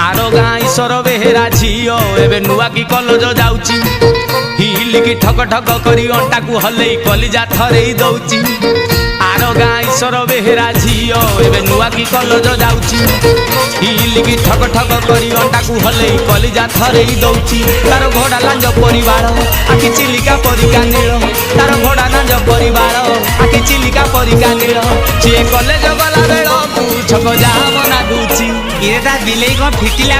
आर गाँ ईश्वर बेहेरा झीओ एबे नुआ की कॉलेज जाउची हिल की ठक ठक करी अंटा को हले कलिजा थरे दउची आर गाँ ईश्वर बेहेरा झीओ एबे नुआ की कॉलेज जाउची हिल की ठक ठक करी अंटा को हले कलिजा थरे दउची तार घोड़ा लांज परिवार आखि चिलिका परिका नील तार घोड़ा लांज परिवार आखि चिलिका परिका नील सी कॉलेज गला बेल छक जाम ना दूची ये बिलेई कौन फिटिला